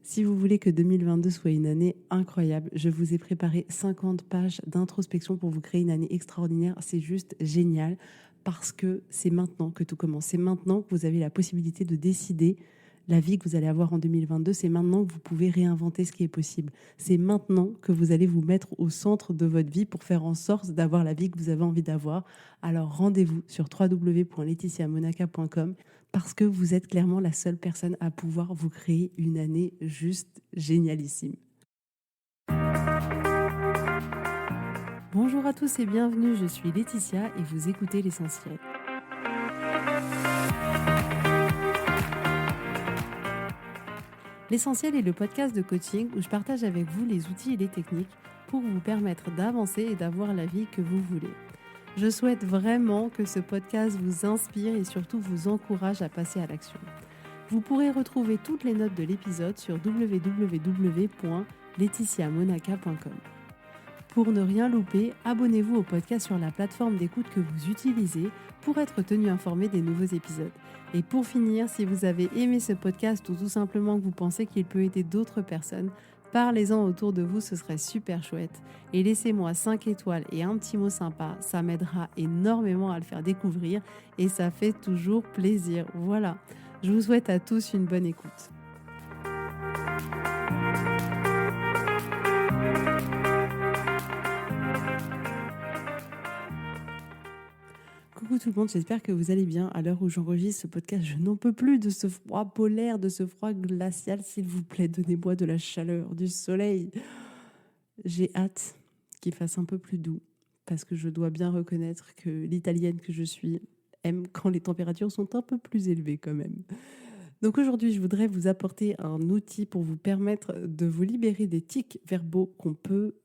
Si vous voulez que 2022 soit une année incroyable, je vous ai préparé 50 pages d'introspection pour vous créer une année extraordinaire. C'est juste génial parce que c'est maintenant que tout commence. C'est maintenant que vous avez la possibilité de décider la vie que vous allez avoir en 2022. C'est maintenant que vous pouvez réinventer ce qui est possible. C'est maintenant que vous allez vous mettre au centre de votre vie pour faire en sorte d'avoir la vie que vous avez envie d'avoir. Alors rendez-vous sur www.laetitiamonaca.com parce que vous êtes clairement la seule personne à pouvoir vous créer une année juste génialissime. Bonjour à tous et bienvenue, je suis Laetitia et vous écoutez L'Essentiel. L'Essentiel est le podcast de coaching où je partage avec vous les outils et les techniques pour vous permettre d'avancer et d'avoir la vie que vous voulez. Je souhaite vraiment que ce podcast vous inspire et surtout vous encourage à passer à l'action. Vous pourrez retrouver toutes les notes de l'épisode sur www.laetitiamonaca.com. Pour ne rien louper, abonnez-vous au podcast sur la plateforme d'écoute que vous utilisez pour être tenu informé des nouveaux épisodes. Et pour finir, si vous avez aimé ce podcast ou tout simplement que vous pensez qu'il peut aider d'autres personnes, parlez-en autour de vous, ce serait super chouette. Et laissez-moi 5 étoiles et un petit mot sympa, ça m'aidera énormément à le faire découvrir et ça fait toujours plaisir. Voilà, je vous souhaite à tous une bonne écoute. Coucou tout le monde, j'espère que vous allez bien. À l'heure où j'enregistre ce podcast, je n'en peux plus de ce froid polaire, de ce froid glacial. S'il vous plaît, donnez-moi de la chaleur, du soleil. J'ai hâte qu'il fasse un peu plus doux parce que je dois bien reconnaître que l'italienne que je suis aime quand les températures sont un peu plus élevées quand même. Donc aujourd'hui, je voudrais vous apporter un outil pour vous permettre de vous libérer des tics verbaux qu'on peut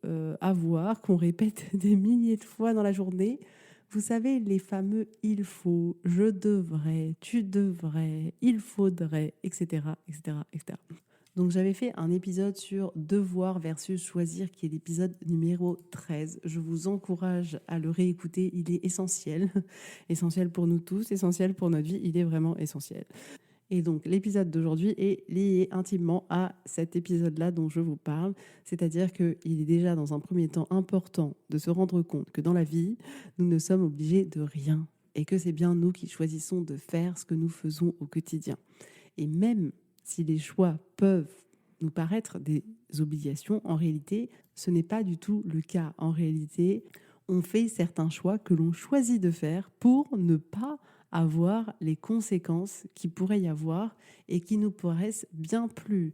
avoir, qu'on répète des milliers de fois dans la journée. Vous savez, les fameux il faut, je devrais, tu devrais, il faudrait, etc., etc., etc. Donc j'avais fait un épisode sur devoir versus choisir qui est l'épisode numéro 13. Je vous encourage à le réécouter, il est essentiel. Essentiel pour nous tous, essentiel pour notre vie, il est vraiment essentiel. Et donc l'épisode d'aujourd'hui est lié intimement à cet épisode-là dont je vous parle, c'est-à-dire qu'il est déjà dans un premier temps important de se rendre compte que dans la vie, nous ne sommes obligés de rien et que c'est bien nous qui choisissons de faire ce que nous faisons au quotidien. Et même si les choix peuvent nous paraître des obligations, en réalité, ce n'est pas du tout le cas. En réalité, on fait certains choix que l'on choisit de faire pour ne pas avoir les conséquences qui pourrait y avoir et qui nous paraissent bien plus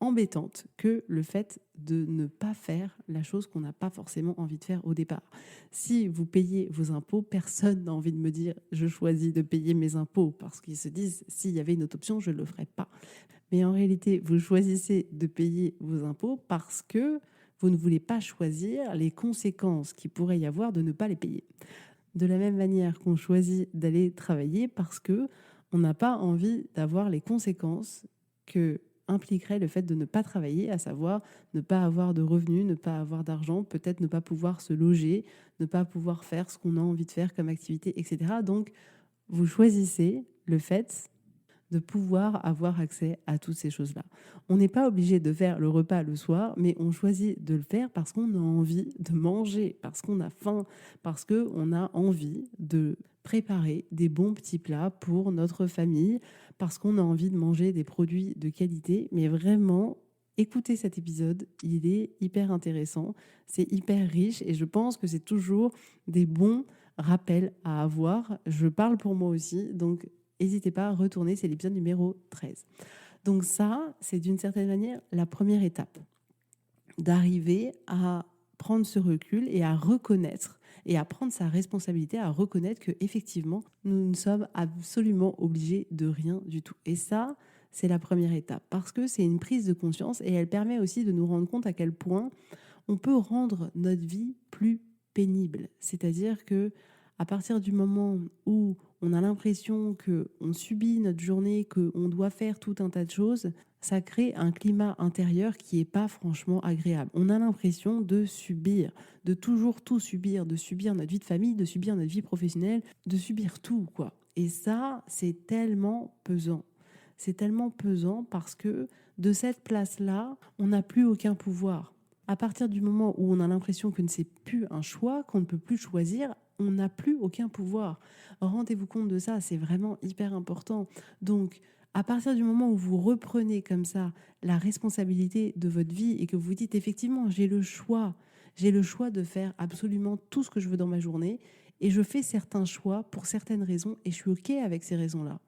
embêtantes que le fait de ne pas faire la chose qu'on n'a pas forcément envie de faire au départ. Si vous payez vos impôts, personne n'a envie de me dire je choisis de payer mes impôts parce qu'ils se disent s'il y avait une autre option, je ne le ferais pas. Mais en réalité, vous choisissez de payer vos impôts parce que vous ne voulez pas choisir les conséquences qu'il pourrait y avoir de ne pas les payer. De la même manière qu'on choisit d'aller travailler parce que on n'a pas envie d'avoir les conséquences que impliquerait le fait de ne pas travailler, à savoir ne pas avoir de revenus, ne pas avoir d'argent, peut-être ne pas pouvoir se loger, ne pas pouvoir faire ce qu'on a envie de faire comme activité, etc. Donc, vous choisissez le fait de pouvoir avoir accès à toutes ces choses-là. On n'est pas obligé de faire le repas le soir, mais on choisit de le faire parce qu'on a envie de manger, parce qu'on a faim, parce qu'on a envie de préparer des bons petits plats pour notre famille, parce qu'on a envie de manger des produits de qualité. Mais vraiment, écoutez cet épisode, il est hyper intéressant, c'est hyper riche et je pense que c'est toujours des bons rappels à avoir. Je parle pour moi aussi, donc n'hésitez pas à retourner, c'est l'épisode numéro 13. Donc ça, c'est d'une certaine manière la première étape, d'arriver à prendre ce recul et à reconnaître et à prendre sa responsabilité, à reconnaître qu'effectivement, nous ne sommes absolument obligés de rien du tout. Et ça, c'est la première étape, parce que c'est une prise de conscience et elle permet aussi de nous rendre compte à quel point on peut rendre notre vie plus pénible. C'est-à-dire que à partir du moment où on a l'impression qu'on subit notre journée, qu'on doit faire tout un tas de choses, ça crée un climat intérieur qui n'est pas franchement agréable. On a l'impression de subir, de toujours tout subir, de subir notre vie de famille, de subir notre vie professionnelle, de subir tout, quoi. Et ça, c'est tellement pesant. C'est tellement pesant parce que De cette place-là, on n'a plus aucun pouvoir. À partir du moment où on a l'impression que ce n'est plus un choix, qu'on ne peut plus choisir, on n'a plus aucun pouvoir. Rendez-vous compte de ça, c'est vraiment hyper important. Donc, à partir du moment où vous reprenez comme ça la responsabilité de votre vie et que vous dites effectivement, j'ai le choix de faire absolument tout ce que je veux dans ma journée et je fais certains choix pour certaines raisons et je suis OK avec ces raisons-là.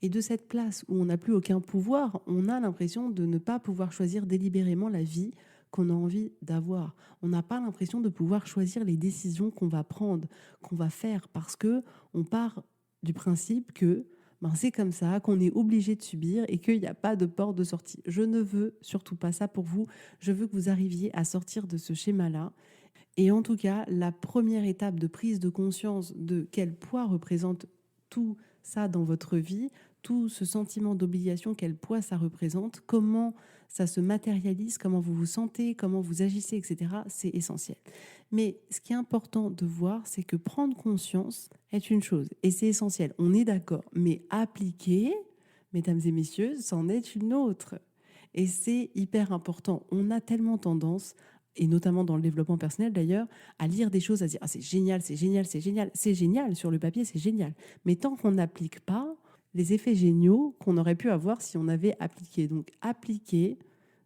Et de cette place où on n'a plus aucun pouvoir, on a l'impression de ne pas pouvoir choisir délibérément la vie qu'on a envie d'avoir. On n'a pas l'impression de pouvoir choisir les décisions qu'on va prendre, qu'on va faire, parce que on part du principe que c'est comme ça, qu'on est obligé de subir et qu'il n'y a pas de porte de sortie. Je ne veux surtout pas ça pour vous. Je veux que vous arriviez à sortir de ce schéma-là. Et en tout cas, la première étape de prise de conscience de quel poids représente tout ça dans votre vie, tout ce sentiment d'obligation, quel poids ça représente, comment ça se matérialise, comment vous vous sentez, comment vous agissez, etc., c'est essentiel. Mais ce qui est important de voir, c'est que prendre conscience est une chose, et c'est essentiel, on est d'accord, mais appliquer, mesdames et messieurs, c'en est une autre. Et c'est hyper important. On a tellement tendance, et notamment dans le développement personnel d'ailleurs, à lire des choses, à se dire « Ah, c'est génial, c'est génial, c'est génial ». C'est génial, sur le papier, c'est génial. Mais tant qu'on n'applique pas les effets géniaux qu'on aurait pu avoir si on avait appliqué. Donc appliquer,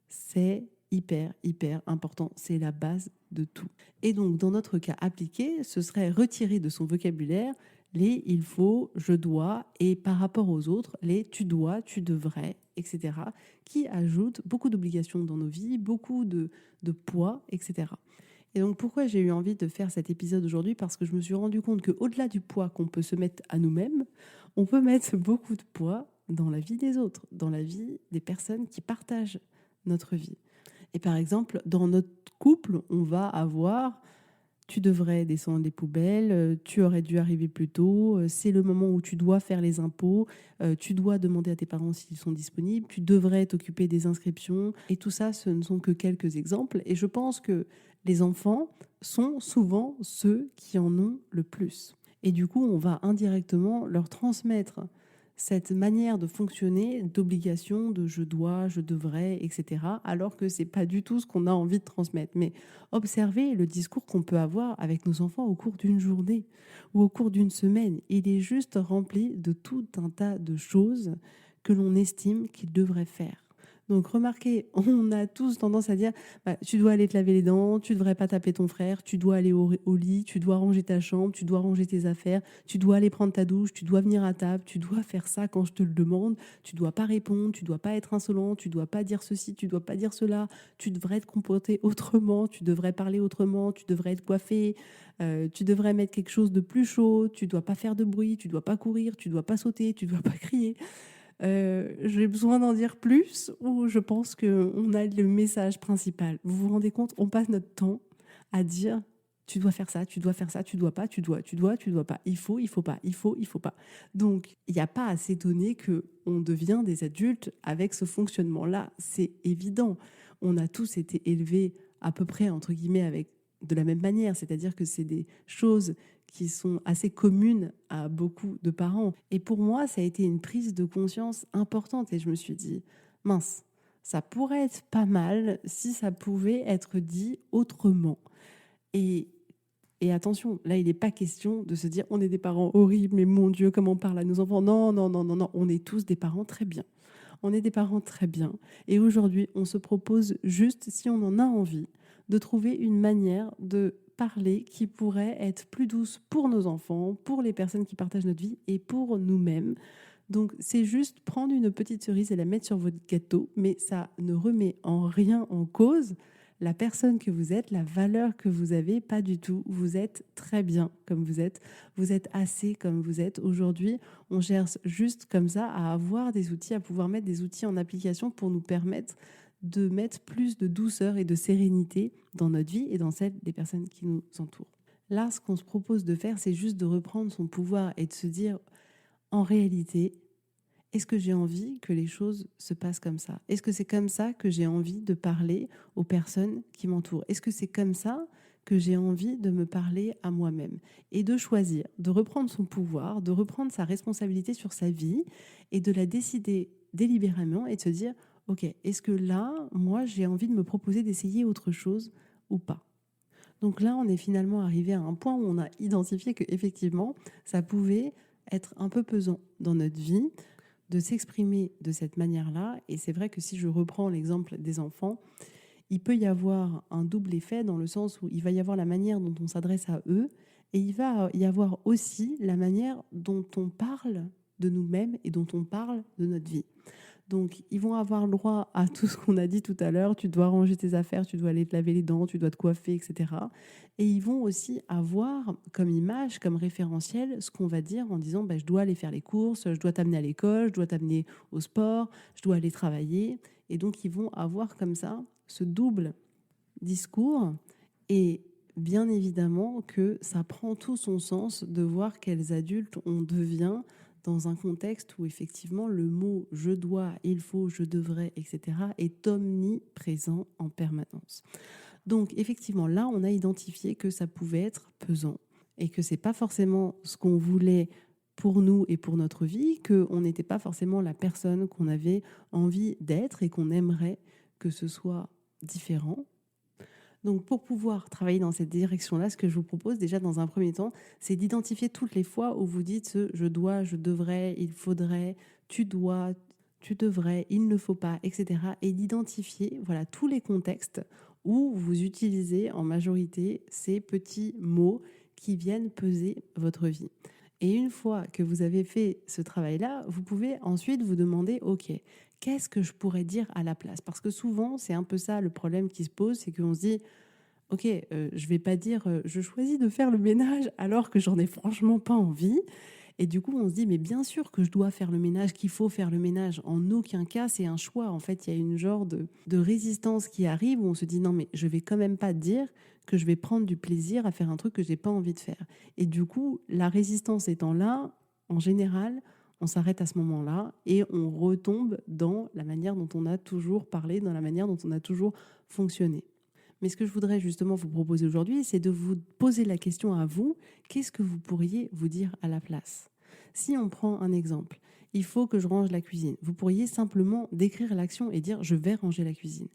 c'est hyper, hyper important. C'est la base de tout. Et donc, dans notre cas, appliquer, ce serait retirer de son vocabulaire les il faut, je dois, et par rapport aux autres, les tu dois, tu devrais, etc., qui ajoutent beaucoup d'obligations dans nos vies, beaucoup de poids, etc. Et donc, pourquoi j'ai eu envie de faire cet épisode aujourd'hui? Parce que je me suis rendu compte qu'au-delà du poids qu'on peut se mettre à nous-mêmes, on peut mettre beaucoup de poids dans la vie des autres, dans la vie des personnes qui partagent notre vie. Et par exemple, dans notre couple, on va avoir tu devrais descendre les poubelles, tu aurais dû arriver plus tôt, c'est le moment où tu dois faire les impôts, tu dois demander à tes parents s'ils sont disponibles, tu devrais t'occuper des inscriptions. Et tout ça, ce ne sont que quelques exemples. Et je pense que les enfants sont souvent ceux qui en ont le plus. Et du coup, on va indirectement leur transmettre cette manière de fonctionner, d'obligation, de je dois, je devrais, etc., alors que c'est pas du tout ce qu'on a envie de transmettre. Mais observez le discours qu'on peut avoir avec nos enfants au cours d'une journée ou au cours d'une semaine. Il est juste rempli de tout un tas de choses que l'on estime qu'ils devraient faire. Donc remarquez, on a tous tendance à dire tu dois aller te laver les dents, tu devrais pas taper ton frère, tu dois aller au lit, tu dois ranger ta chambre, tu dois ranger tes affaires, tu dois aller prendre ta douche, tu dois venir à table, tu dois faire ça quand je te le demande, tu dois pas répondre, tu dois pas être insolent, tu dois pas dire ceci, tu dois pas dire cela, tu devrais te comporter autrement, tu devrais parler autrement, tu devrais être coiffé, tu devrais mettre quelque chose de plus chaud, tu dois pas faire de bruit, tu dois pas courir, tu dois pas sauter, tu dois pas crier. J'ai besoin d'en dire plus ou je pense qu'on a le message principal. Vous vous rendez compte, on passe notre temps à dire tu dois faire ça, tu dois faire ça, tu dois pas, tu dois pas, il faut pas, il faut pas. Donc, il n'y a pas à s'étonner qu'on devient des adultes avec ce fonctionnement-là. C'est évident. On a tous été élevés à peu près, entre guillemets, avec de la même manière. C'est-à-dire que c'est des choses qui sont assez communes à beaucoup de parents. Et pour moi, ça a été une prise de conscience importante. Et je me suis dit, mince, ça pourrait être pas mal si ça pouvait être dit autrement. Et attention, là, il n'est pas question de se dire, on est des parents horribles, mais mon Dieu, comment on parle à nos enfants. Non, non, non, non, non, on est tous des parents très bien. On est des parents très bien. Et aujourd'hui, on se propose juste, si on en a envie, de trouver une manière de parler qui pourrait être plus douce pour nos enfants, pour les personnes qui partagent notre vie et pour nous-mêmes. Donc, c'est juste prendre une petite cerise et la mettre sur votre gâteau, mais ça ne remet en rien en cause la personne que vous êtes, la valeur que vous avez, pas du tout. Vous êtes très bien comme vous êtes assez comme vous êtes. Aujourd'hui, on cherche juste comme ça à avoir des outils, à pouvoir mettre des outils en application pour nous permettre de mettre plus de douceur et de sérénité dans notre vie et dans celle des personnes qui nous entourent. Là, ce qu'on se propose de faire, c'est juste de reprendre son pouvoir et de se dire, en réalité, est-ce que j'ai envie que les choses se passent comme ça? Est-ce que c'est comme ça que j'ai envie de parler aux personnes qui m'entourent? Est-ce que c'est comme ça que j'ai envie de me parler à moi-même? Et de choisir, de reprendre son pouvoir, de reprendre sa responsabilité sur sa vie et de la décider délibérément et de se dire Ok, est-ce que là, moi, j'ai envie de me proposer d'essayer autre chose ou pas? Donc là, on est finalement arrivé à un point où on a identifié que effectivement, ça pouvait être un peu pesant dans notre vie de s'exprimer de cette manière-là. Et c'est vrai que si je reprends l'exemple des enfants, il peut y avoir un double effet dans le sens où il va y avoir la manière dont on s'adresse à eux et il va y avoir aussi la manière dont on parle de nous-mêmes et dont on parle de notre vie. Donc, ils vont avoir le droit à tout ce qu'on a dit tout à l'heure. Tu dois ranger tes affaires, tu dois aller te laver les dents, tu dois te coiffer, etc. Et ils vont aussi avoir comme image, comme référentiel, ce qu'on va dire en disant bah, je dois aller faire les courses, je dois t'amener à l'école, je dois t'amener au sport, je dois aller travailler. Et donc, ils vont avoir comme ça ce double discours. Et bien évidemment que ça prend tout son sens de voir quels adultes on devient dans un contexte où effectivement le mot je dois, il faut, je devrais, etc. est omniprésent en permanence. Donc effectivement là on a identifié que ça pouvait être pesant et que c'est pas forcément ce qu'on voulait pour nous et pour notre vie, qu'on n'était pas forcément la personne qu'on avait envie d'être et qu'on aimerait que ce soit différent. Donc, pour pouvoir travailler dans cette direction-là, ce que je vous propose déjà dans un premier temps, c'est d'identifier toutes les fois où vous dites ce je dois, je devrais, il faudrait, tu dois, tu devrais, il ne faut pas, etc. Et d'identifier voilà, tous les contextes où vous utilisez en majorité ces petits mots qui viennent peser votre vie. Et une fois que vous avez fait ce travail-là, vous pouvez ensuite vous demander, OK, qu'est-ce que je pourrais dire à la place? Parce que souvent, c'est un peu ça le problème qui se pose, c'est qu'on se dit, OK, je vais pas dire, je choisis de faire le ménage alors que j'en ai franchement pas envie. Et du coup, on se dit, mais bien sûr que je dois faire le ménage, qu'il faut faire le ménage. En aucun cas, c'est un choix. En fait, il y a une genre de résistance qui arrive où on se dit, non, mais je vais quand même pas dire que je vais prendre du plaisir à faire un truc que j'ai pas envie de faire. Et du coup, la résistance étant là, en général, on s'arrête à ce moment-là et on retombe dans la manière dont on a toujours parlé, dans la manière dont on a toujours fonctionné. Mais ce que je voudrais justement vous proposer aujourd'hui, c'est de vous poser la question à vous, qu'est-ce que vous pourriez vous dire à la place? Si on prend un exemple, il faut que je range la cuisine. Vous pourriez simplement décrire l'action et dire je vais ranger la cuisine.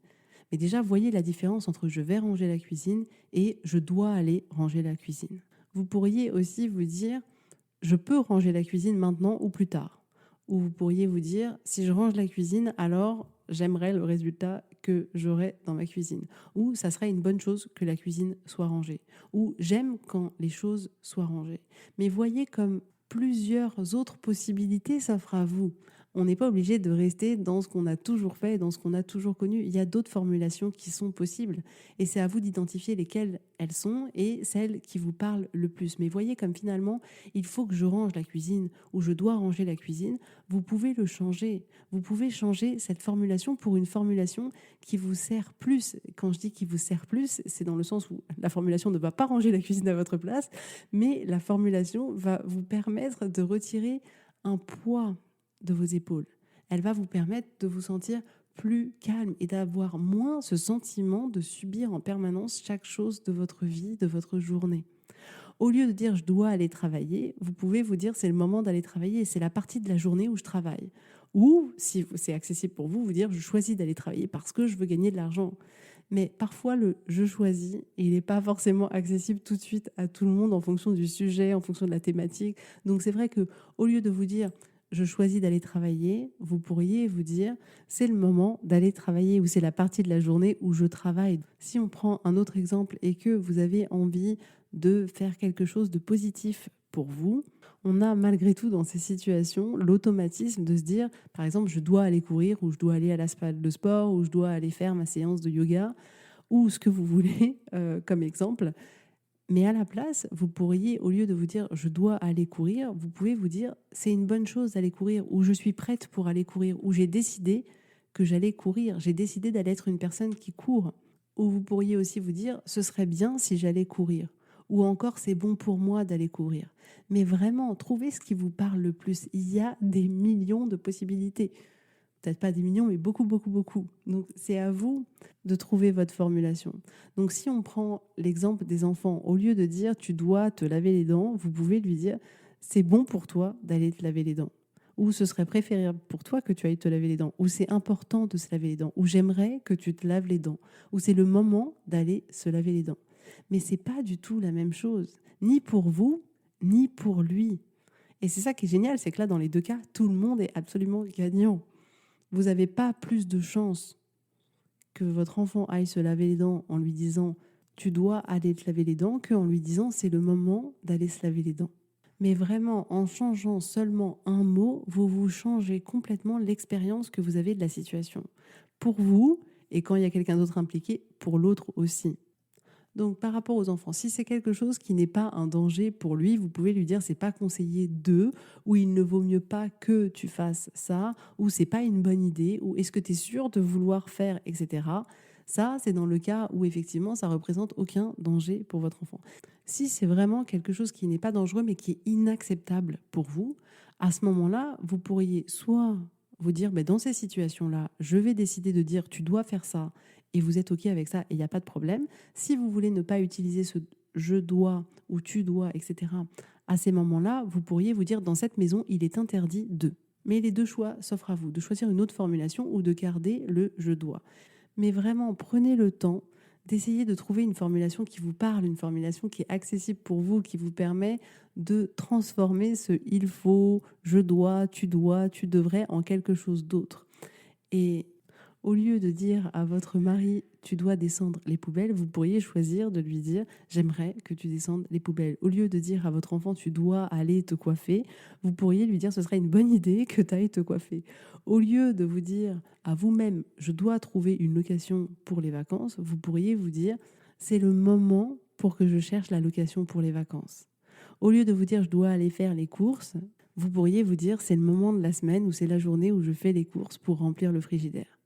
Mais déjà, voyez la différence entre je vais ranger la cuisine et je dois aller ranger la cuisine. Vous pourriez aussi vous dire je peux ranger la cuisine maintenant ou plus tard. Ou vous pourriez vous dire, si je range la cuisine, alors j'aimerais le résultat que j'aurai dans ma cuisine. Ou ça serait une bonne chose que la cuisine soit rangée. Ou j'aime quand les choses soient rangées. Mais voyez comme plusieurs autres possibilités s'offrent à vous. On n'est pas obligé de rester dans ce qu'on a toujours fait, dans ce qu'on a toujours connu. Il y a d'autres formulations qui sont possibles. Et c'est à vous d'identifier lesquelles elles sont et celles qui vous parlent le plus. Mais voyez comme finalement, il faut que je range la cuisine ou je dois ranger la cuisine. Vous pouvez le changer. Vous pouvez changer cette formulation pour une formulation qui vous sert plus. Quand je dis qui vous sert plus, c'est dans le sens où la formulation ne va pas ranger la cuisine à votre place, mais la formulation va vous permettre de retirer un poids de vos épaules. Elle va vous permettre de vous sentir plus calme et d'avoir moins ce sentiment de subir en permanence chaque chose de votre vie, de votre journée. Au lieu de dire je dois aller travailler, vous pouvez vous dire c'est le moment d'aller travailler, c'est la partie de la journée où je travaille. Ou, si c'est accessible pour vous, vous dire je choisis d'aller travailler parce que je veux gagner de l'argent. Mais parfois, le je choisis, il n'est pas forcément accessible tout de suite à tout le monde en fonction du sujet, en fonction de la thématique. Donc c'est vrai que au lieu de vous dire je choisis d'aller travailler, vous pourriez vous dire c'est le moment d'aller travailler ou c'est la partie de la journée où je travaille. Si on prend un autre exemple et que vous avez envie de faire quelque chose de positif pour vous, on a malgré tout dans ces situations l'automatisme de se dire, par exemple, je dois aller courir ou je dois aller à la salle de sport ou je dois aller faire ma séance de yoga ou ce que vous voulez comme exemple. Mais à la place, vous pourriez, au lieu de vous dire je dois aller courir, vous pouvez vous dire c'est une bonne chose d'aller courir ou je suis prête pour aller courir ou j'ai décidé que j'allais courir, j'ai décidé d'aller être une personne qui court. Ou vous pourriez aussi vous dire ce serait bien si j'allais courir ou encore c'est bon pour moi d'aller courir. Mais vraiment, trouvez ce qui vous parle le plus. Il y a des millions de possibilités. Peut-être pas des millions, mais beaucoup, beaucoup, beaucoup. Donc, c'est à vous de trouver votre formulation. Donc, si on prend l'exemple des enfants, au lieu de dire tu dois te laver les dents, vous pouvez lui dire c'est bon pour toi d'aller te laver les dents. Ou ce serait préférable pour toi que tu ailles te laver les dents, ou c'est important de se laver les dents, ou j'aimerais que tu te laves les dents, ou c'est le moment d'aller se laver les dents. Mais c'est pas du tout la même chose, ni pour vous, ni pour lui. Et c'est ça qui est génial, c'est que là, dans les deux cas, tout le monde est absolument gagnant. Vous n'avez pas plus de chance que votre enfant aille se laver les dents en lui disant tu dois aller te laver les dents qu'en lui disant c'est le moment d'aller se laver les dents. Mais vraiment, en changeant seulement un mot, vous changez complètement l'expérience que vous avez de la situation. Pour vous, et quand il y a quelqu'un d'autre impliqué, pour l'autre aussi. Donc par rapport aux enfants, si c'est quelque chose qui n'est pas un danger pour lui, vous pouvez lui dire c'est pas conseillé de, ou il ne vaut mieux pas que tu fasses ça, ou c'est pas une bonne idée, ou est-ce que tu es sûr de vouloir faire, etc. Ça, c'est dans le cas où effectivement ça représente aucun danger pour votre enfant. Si c'est vraiment quelque chose qui n'est pas dangereux mais qui est inacceptable pour vous, à ce moment-là, vous pourriez soit vous dire dans ces situations-là, je vais décider de dire tu dois faire ça et vous êtes OK avec ça et il n'y a pas de problème. Si vous voulez ne pas utiliser ce je dois ou tu dois, etc., à ces moments-là, vous pourriez vous dire dans cette maison, il est interdit de. Mais les deux choix s'offrent à vous, de choisir une autre formulation ou de garder le je dois. Mais vraiment, prenez le temps d'essayer de trouver une formulation qui vous parle, une formulation qui est accessible pour vous, qui vous permet de transformer ce il faut, je dois, tu devrais en quelque chose d'autre. Et au lieu de dire à votre mari tu dois descendre les poubelles, vous pourriez choisir de lui dire j'aimerais que tu descendes les poubelles. Au lieu de dire à votre enfant tu dois aller te coiffer, vous pourriez lui dire ce serait une bonne idée que tu ailles te coiffer. Au lieu de vous dire à vous-même je dois trouver une location pour les vacances, vous pourriez vous dire c'est le moment pour que je cherche la location pour les vacances. Au lieu de vous dire je dois aller faire les courses, vous pourriez vous dire c'est le moment de la semaine ou c'est la journée où je fais les courses pour remplir le frigidaire.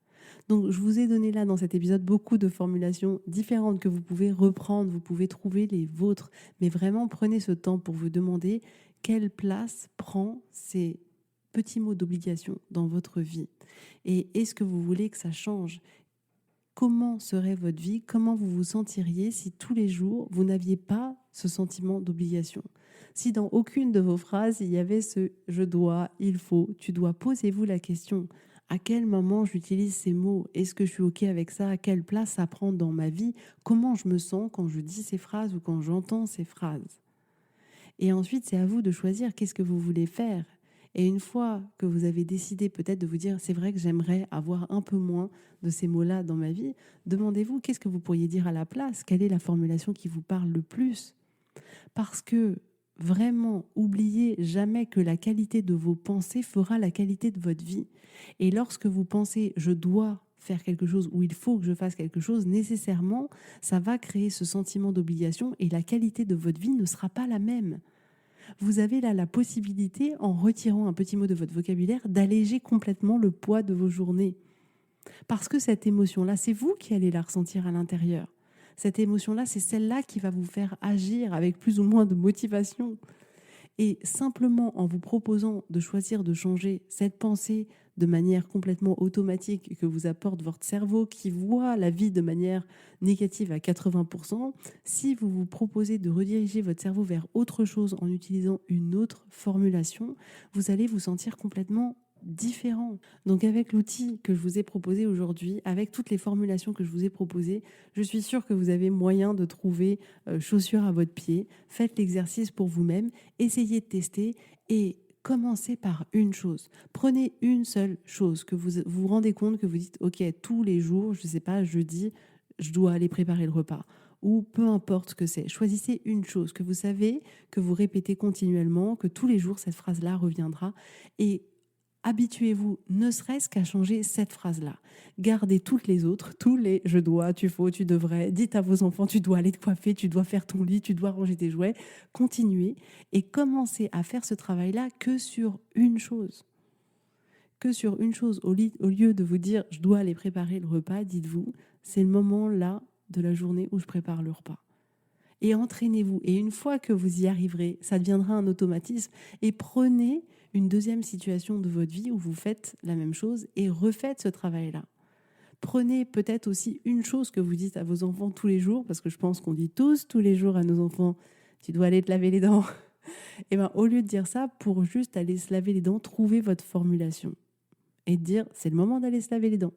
Donc, je vous ai donné là dans cet épisode beaucoup de formulations différentes que vous pouvez reprendre, vous pouvez trouver les vôtres, mais vraiment prenez ce temps pour vous demander quelle place prend ces petits mots d'obligation dans votre vie. Et est-ce que vous voulez que ça change ? Comment serait votre vie ? Comment vous vous sentiriez si tous les jours, vous n'aviez pas ce sentiment d'obligation ? Si dans aucune de vos phrases, il y avait ce « je dois »,« il faut »,« tu dois », posez-vous la question. À quel moment j'utilise ces mots ? Est-ce que je suis OK avec ça ? À quelle place ça prend dans ma vie ? Comment je me sens quand je dis ces phrases ou quand j'entends ces phrases ? Et ensuite, c'est à vous de choisir qu'est-ce que vous voulez faire. Et une fois que vous avez décidé peut-être de vous dire c'est vrai que j'aimerais avoir un peu moins de ces mots-là dans ma vie, demandez-vous qu'est-ce que vous pourriez dire à la place ? Quelle est la formulation qui vous parle le plus ? Parce que vraiment, oubliez jamais que la qualité de vos pensées fera la qualité de votre vie. Et lorsque vous pensez « je dois faire quelque chose » ou « il faut que je fasse quelque chose », nécessairement, ça va créer ce sentiment d'obligation et la qualité de votre vie ne sera pas la même. Vous avez là la possibilité, en retirant un petit mot de votre vocabulaire, d'alléger complètement le poids de vos journées. Parce que cette émotion-là, c'est vous qui allez la ressentir à l'intérieur. Cette émotion-là, c'est celle-là qui va vous faire agir avec plus ou moins de motivation. Et simplement en vous proposant de choisir de changer cette pensée de manière complètement automatique que vous apporte votre cerveau qui voit la vie de manière négative à 80%, si vous vous proposez de rediriger votre cerveau vers autre chose en utilisant une autre formulation, vous allez vous sentir complètement différent. Donc avec l'outil que je vous ai proposé aujourd'hui, avec toutes les formulations que je vous ai proposées, je suis sûre que vous avez moyen de trouver chaussures à votre pied. Faites l'exercice pour vous-même, essayez de tester et commencez par une chose. Prenez une seule chose que vous vous rendez compte que vous dites ok, tous les jours, je ne sais pas, jeudi, je dois aller préparer le repas. Ou peu importe ce que c'est. Choisissez une chose que vous savez, que vous répétez continuellement, que tous les jours cette phrase-là reviendra et habituez-vous ne serait-ce qu'à changer cette phrase-là. Gardez toutes les autres, tous les je dois, tu faut, tu devrais. Dites à vos enfants, tu dois aller te coiffer, tu dois faire ton lit, tu dois ranger tes jouets. Continuez et commencez à faire ce travail-là que sur une chose. Que sur une chose. Au lieu de vous dire, je dois aller préparer le repas, dites-vous, c'est le moment là de la journée où je prépare le repas. Et entraînez-vous. Et une fois que vous y arriverez, ça deviendra un automatisme. Et prenez une deuxième situation de votre vie où vous faites la même chose et refaites ce travail-là. Prenez peut-être aussi une chose que vous dites à vos enfants tous les jours, parce que je pense qu'on dit tous les jours à nos enfants, tu dois aller te laver les dents, Et ben, au lieu de dire ça, pour juste aller se laver les dents, trouvez votre formulation et dire c'est le moment d'aller se laver les dents.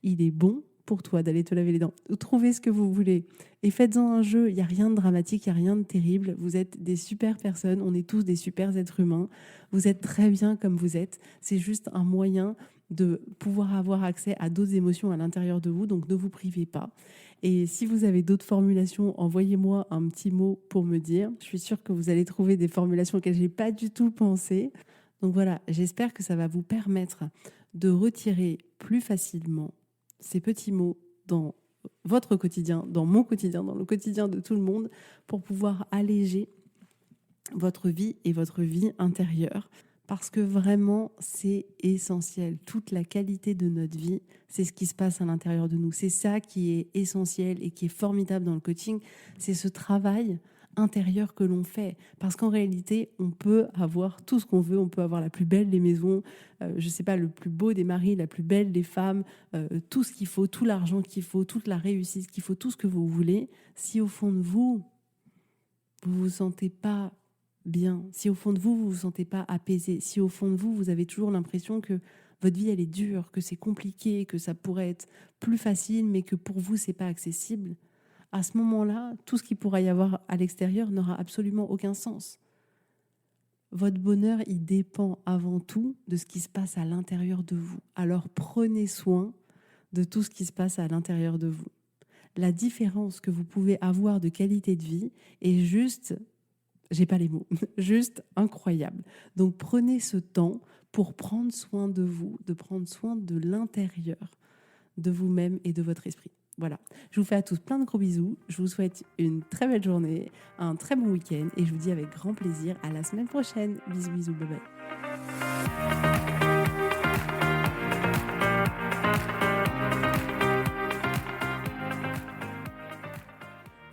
Il est bon pour toi d'aller te laver les dents. Trouvez ce que vous voulez et faites-en un jeu. Il n'y a rien de dramatique, il n'y a rien de terrible. Vous êtes des super personnes, on est tous des super êtres humains. Vous êtes très bien comme vous êtes. C'est juste un moyen de pouvoir avoir accès à d'autres émotions à l'intérieur de vous, donc ne vous privez pas. Et si vous avez d'autres formulations, envoyez-moi un petit mot pour me dire. Je suis sûre que vous allez trouver des formulations auxquelles je n'ai pas du tout pensé. Donc voilà, j'espère que ça va vous permettre de retirer plus facilement ces petits mots dans votre quotidien, dans mon quotidien, dans le quotidien de tout le monde, pour pouvoir alléger votre vie et votre vie intérieure. Parce que vraiment, c'est essentiel. Toute la qualité de notre vie, c'est ce qui se passe à l'intérieur de nous. C'est ça qui est essentiel et qui est formidable dans le coaching. C'est ce travail intérieur que l'on fait. Parce qu'en réalité, on peut avoir tout ce qu'on veut. On peut avoir la plus belle des maisons, je ne sais pas, le plus beau des maris, la plus belle des femmes, tout ce qu'il faut, tout l'argent qu'il faut, toute la réussite qu'il faut, tout ce que vous voulez. Si au fond de vous, vous ne vous sentez pas bien, si au fond de vous, vous ne vous sentez pas apaisé, si au fond de vous, vous avez toujours l'impression que votre vie, elle est dure, que c'est compliqué, que ça pourrait être plus facile, mais que pour vous, c'est pas accessible, à ce moment-là, tout ce qu'il pourra y avoir à l'extérieur n'aura absolument aucun sens. Votre bonheur, il dépend avant tout de ce qui se passe à l'intérieur de vous. Alors prenez soin de tout ce qui se passe à l'intérieur de vous. La différence que vous pouvez avoir de qualité de vie est juste, j'ai pas les mots, juste incroyable. Donc prenez ce temps pour prendre soin de vous, de prendre soin de l'intérieur de vous-même et de votre esprit. Voilà, je vous fais à tous plein de gros bisous, je vous souhaite une très belle journée, un très bon week-end et je vous dis avec grand plaisir à la semaine prochaine. Bisous, bisous, bye bye.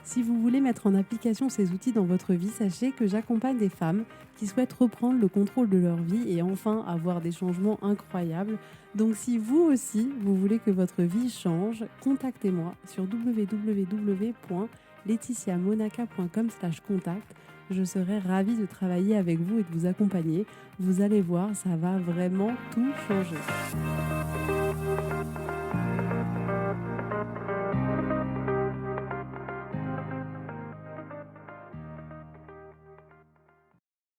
Si vous voulez mettre en application ces outils dans votre vie, sachez que j'accompagne des femmes qui souhaitent reprendre le contrôle de leur vie et enfin avoir des changements incroyables. Donc si vous aussi, vous voulez que votre vie change, contactez-moi sur www.laetitiamonaca.com/contact. Je serai ravie de travailler avec vous et de vous accompagner. Vous allez voir, ça va vraiment tout changer.